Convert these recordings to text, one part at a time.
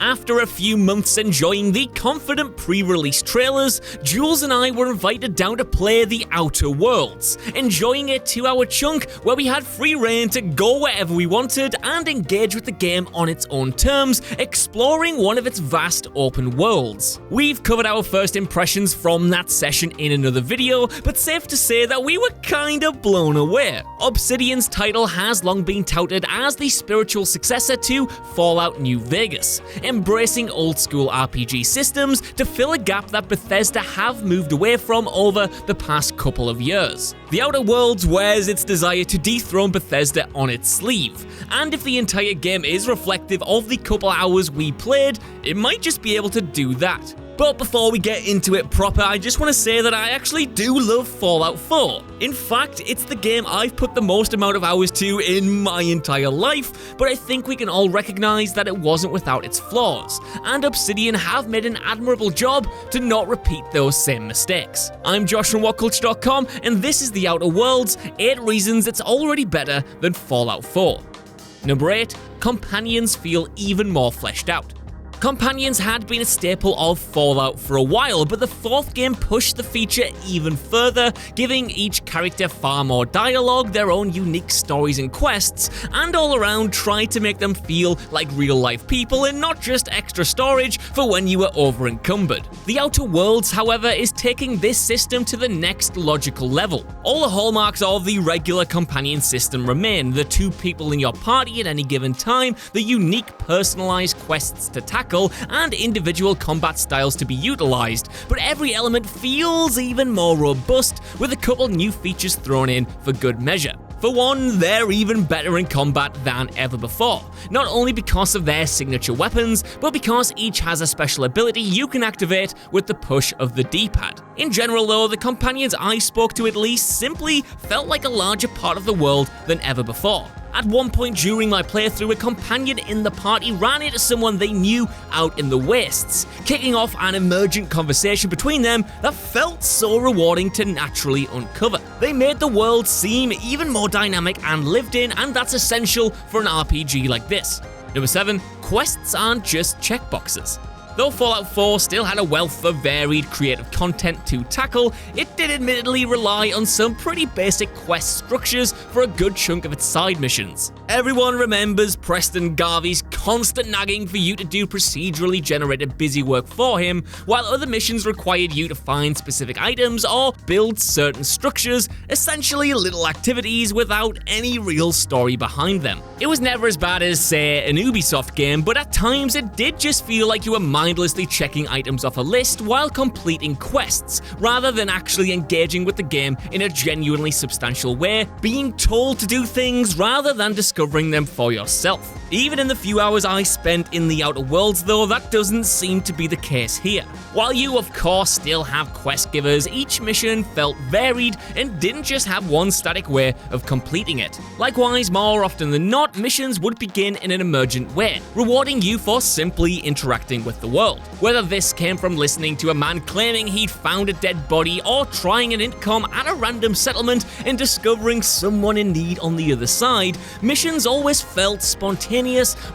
After a few months enjoying the confident pre-release trailers, Jules and I were invited down to play The Outer Worlds, enjoying a 2-hour chunk where we had free reign to go wherever we wanted and engage with the game on its own terms, exploring one of its vast open worlds. We've covered our first impressions from that session in another video, but safe to say that we were kinda blown away. Obsidian's title has long been touted as the spiritual successor to Fallout New Vegas, embracing old-school RPG systems to fill a gap that Bethesda have moved away from over the past couple of years. The Outer Worlds wears its desire to dethrone Bethesda on its sleeve, and if the entire game is reflective of the couple hours we played, it might just be able to do that. But before we get into it proper, I just want to say that I actually do love Fallout 4. In fact, it's the game I've put the most amount of hours to in my entire life, but I think we can all recognize that it wasn't without its flaws, and Obsidian have made an admirable job to not repeat those same mistakes. I'm Josh from WhatCulture.com, and this is The Outer Worlds, 8 reasons it's already better than Fallout 4. Number 8, companions feel even more fleshed out. Companions had been a staple of Fallout for a while, but the 4th game pushed the feature even further, giving each character far more dialogue, their own unique stories and quests, and all around tried to make them feel like real-life people and not just extra storage for when you were over-encumbered. The Outer Worlds, however, is taking this system to the next logical level. All the hallmarks of the regular companion system remain: the 2 people in your party at any given time, the unique personalized quests to tackle, and individual combat styles to be utilized, but every element feels even more robust, with a couple new features thrown in for good measure. For one, they're even better in combat than ever before, not only because of their signature weapons, but because each has a special ability you can activate with the push of the D-pad. In general though, the companions I spoke to at least simply felt like a larger part of the world than ever before. At one point during my playthrough, a companion in the party ran into someone they knew out in the wastes, kicking off an emergent conversation between them that felt so rewarding to naturally uncover. They made the world seem even more dynamic and lived in, and that's essential for an RPG like this. Number 7, quests aren't just checkboxes. Though Fallout 4 still had a wealth of varied creative content to tackle, it did admittedly rely on some pretty basic quest structures for a good chunk of its side missions. Everyone remembers Preston Garvey's constant nagging for you to do procedurally generated busy work for him, while other missions required you to find specific items or build certain structures, essentially little activities without any real story behind them. It was never as bad as, say, an Ubisoft game, but at times it did just feel like you were mindlessly checking items off a list while completing quests, rather than actually engaging with the game in a genuinely substantial way, being told to do things rather than discovering them for yourself. Even in the few hours I spent in the Outer Worlds though, that doesn't seem to be the case here. While you of course still have quest givers, each mission felt varied and didn't just have one static way of completing it. Likewise, more often than not, missions would begin in an emergent way, rewarding you for simply interacting with the world. Whether this came from listening to a man claiming he'd found a dead body, or trying an intercom at a random settlement and discovering someone in need on the other side, missions always felt spontaneous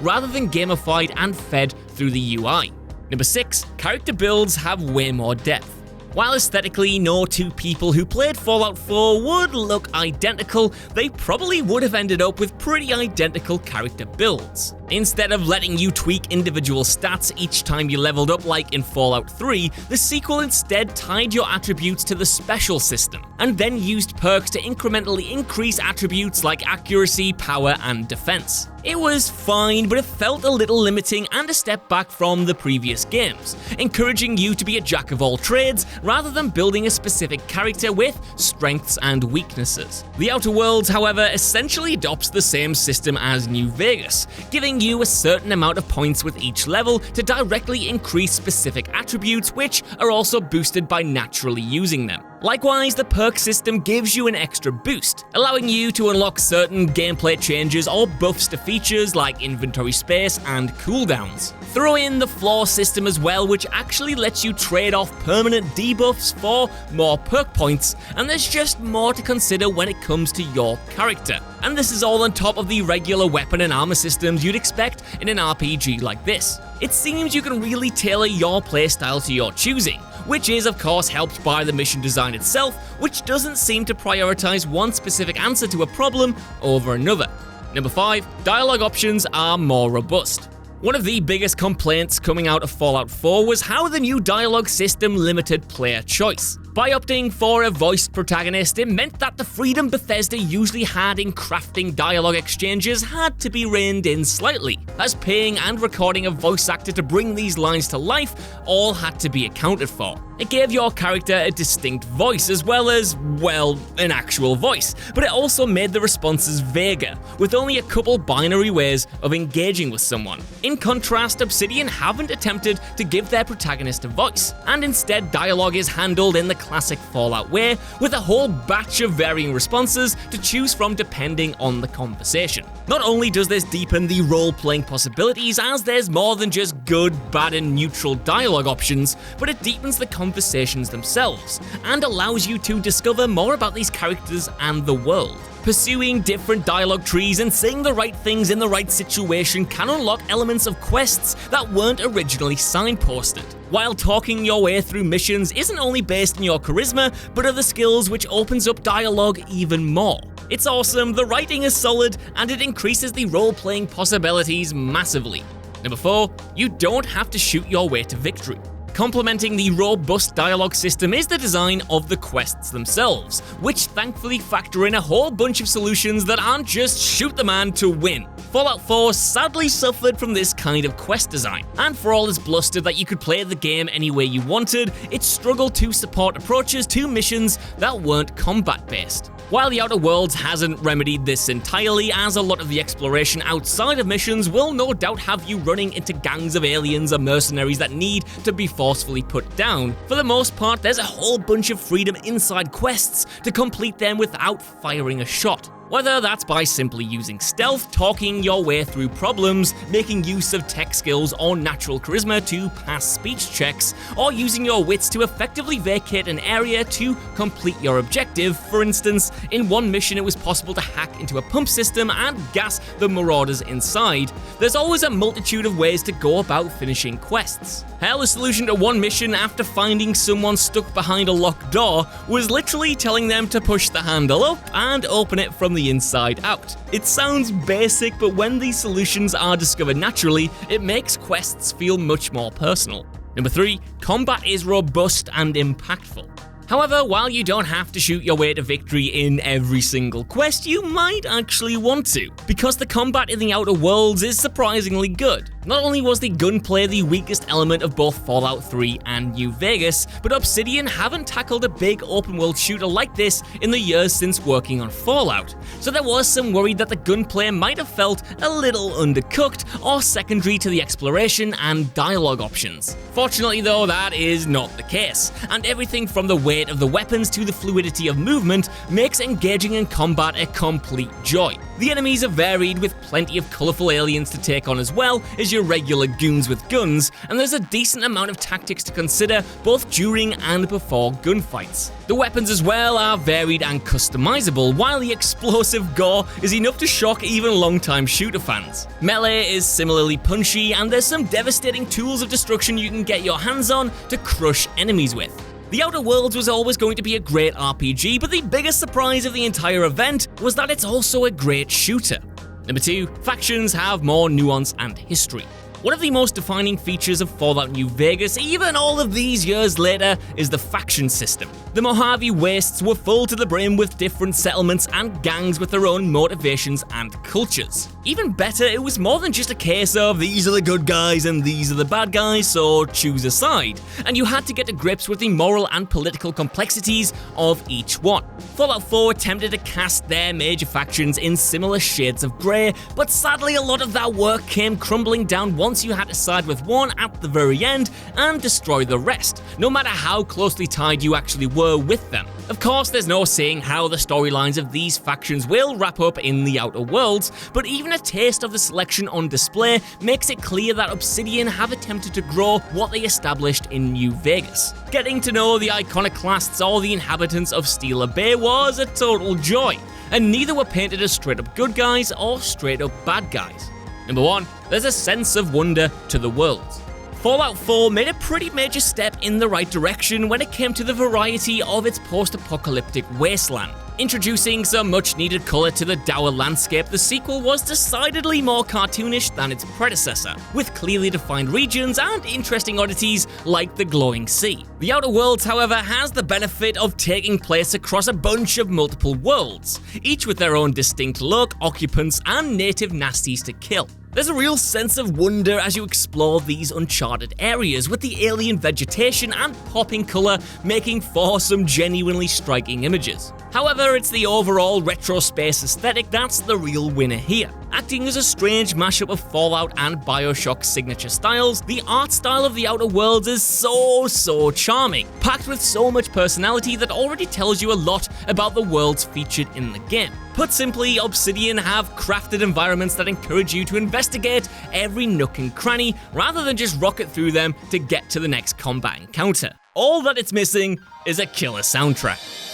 rather than gamified and fed through the UI. Number 6, character builds have way more depth. While aesthetically no 2 people who played Fallout 4 would look identical, they probably would have ended up with pretty identical character builds. Instead of letting you tweak individual stats each time you leveled up like in Fallout 3, the sequel instead tied your attributes to the special system, and then used perks to incrementally increase attributes like accuracy, power, and defense. It was fine, but it felt a little limiting and a step back from the previous games, encouraging you to be a jack of all trades rather than building a specific character with strengths and weaknesses. The Outer Worlds, however, essentially adopts the same system as New Vegas, giving you a certain amount of points with each level to directly increase specific attributes, which are also boosted by naturally using them. Likewise, the perk system gives you an extra boost, allowing you to unlock certain gameplay changes or buffs to features like inventory space and cooldowns. Throw in the floor system as well, which actually lets you trade off permanent debuffs for more perk points, and there's just more to consider when it comes to your character. And this is all on top of the regular weapon and armor systems you'd expect in an RPG like this. It seems you can really tailor your playstyle to your choosing, which is of course helped by the mission design itself, which doesn't seem to prioritize one specific answer to a problem over another. Number 5, dialogue options are more robust. One of the biggest complaints coming out of Fallout 4 was how the new dialogue system limited player choice. By opting for a voiced protagonist, it meant that the freedom Bethesda usually had in crafting dialogue exchanges had to be reined in slightly, as paying and recording a voice actor to bring these lines to life all had to be accounted for. It gave your character a distinct voice as well as, well, an actual voice, but it also made the responses vaguer, with only a couple binary ways of engaging with someone. In contrast, Obsidian haven't attempted to give their protagonist a voice, and instead dialogue is handled in the classic Fallout way, with a whole batch of varying responses to choose from depending on the conversation. Not only does this deepen the role-playing possibilities, as there's more than just good, bad, and neutral dialogue options, but it deepens the conversations themselves, and allows you to discover more about these characters and the world. Pursuing different dialogue trees and saying the right things in the right situation can unlock elements of quests that weren't originally signposted, while talking your way through missions isn't only based on your charisma, but other skills, which opens up dialogue even more. It's awesome, the writing is solid, and it increases the role-playing possibilities massively. Number 4, you don't have to shoot your way to victory. Complementing the robust dialogue system is the design of the quests themselves, which thankfully factor in a whole bunch of solutions that aren't just shoot the man to win. Fallout 4 sadly suffered from this kind of quest design, and for all its bluster that you could play the game any way you wanted, it struggled to support approaches to missions that weren't combat-based. While the Outer Worlds hasn't remedied this entirely, as a lot of the exploration outside of missions will no doubt have you running into gangs of aliens or mercenaries that need to be forcefully put down, for the most part there's a whole bunch of freedom inside quests to complete them without firing a shot. Whether that's by simply using stealth, talking your way through problems, making use of tech skills or natural charisma to pass speech checks, or using your wits to effectively vacate an area to complete your objective. For instance, in one mission it was possible to hack into a pump system and gas the marauders inside. There's always a multitude of ways to go about finishing quests. Hell, the solution to one mission after finding someone stuck behind a locked door was literally telling them to push the handle up and open it from the inside out. It sounds basic, but when these solutions are discovered naturally, it makes quests feel much more personal. Number 3, combat is robust and impactful. However, while you don't have to shoot your way to victory in every single quest, you might actually want to, because the combat in the Outer Worlds is surprisingly good. Not only was the gunplay the weakest element of both Fallout 3 and New Vegas, but Obsidian haven't tackled a big open-world shooter like this in the years since working on Fallout, so there was some worry that the gunplay might have felt a little undercooked or secondary to the exploration and dialogue options. Fortunately though, that is not the case, and everything from the weight of the weapons to the fluidity of movement makes engaging in combat a complete joy. The enemies are varied, with plenty of colourful aliens to take on as well as your regular goons with guns, and there's a decent amount of tactics to consider both during and before gunfights. The weapons as well are varied and customizable, while the explosive gore is enough to shock even long-time shooter fans. Melee is similarly punchy, and there's some devastating tools of destruction you can get your hands on to crush enemies with. The Outer Worlds was always going to be a great RPG, but the biggest surprise of the entire event was that it's also a great shooter. Number 2, factions have more nuance and history. One of the most defining features of Fallout New Vegas, even all of these years later, is the faction system. The Mojave Wastes were full to the brim with different settlements and gangs with their own motivations and cultures. Even better, it was more than just a case of these are the good guys and these are the bad guys, so choose a side, and you had to get to grips with the moral and political complexities of each one. Fallout 4 attempted to cast their major factions in similar shades of grey, but sadly a lot of that work came crumbling down once once you had to side with one at the very end and destroy the rest, no matter how closely tied you actually were with them. Of course, there's no saying how the storylines of these factions will wrap up in the Outer Worlds, but even a taste of the selection on display makes it clear that Obsidian have attempted to grow what they established in New Vegas. Getting to know the iconoclasts or the inhabitants of Steeler Bay was a total joy, and neither were painted as straight up good guys or straight up bad guys. Number 1, there's a sense of wonder to the worlds. Fallout 4 made a pretty major step in the right direction when it came to the variety of its post-apocalyptic wasteland. Introducing some much-needed colour to the dour landscape, the sequel was decidedly more cartoonish than its predecessor, with clearly defined regions and interesting oddities like the glowing sea. The Outer Worlds, however, has the benefit of taking place across a bunch of multiple worlds, each with their own distinct look, occupants, and native nasties to kill. There's a real sense of wonder as you explore these uncharted areas, with the alien vegetation and popping colour making for some genuinely striking images. However, it's the overall retro space aesthetic that's the real winner here. Acting as a strange mashup of Fallout and BioShock's signature styles, the art style of the Outer Worlds is so charming, packed with so much personality that already tells you a lot about the worlds featured in the game. Put simply, Obsidian have crafted environments that encourage you to investigate every nook and cranny rather than just rocket through them to get to the next combat encounter. All that it's missing is a killer soundtrack.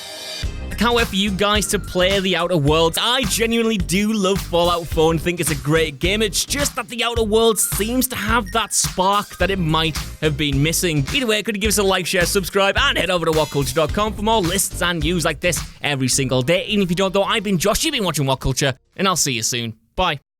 I can't wait for you guys to play the Outer Worlds. I genuinely do love Fallout 4 and think it's a great game. It's just that the Outer Worlds seems to have that spark that it might have been missing. Either way, could you give us a like, share, subscribe, and head over to WhatCulture.com for more lists and news like this every single day. Even if you don't though, I've been Josh, you've been watching WhatCulture, and I'll see you soon. Bye.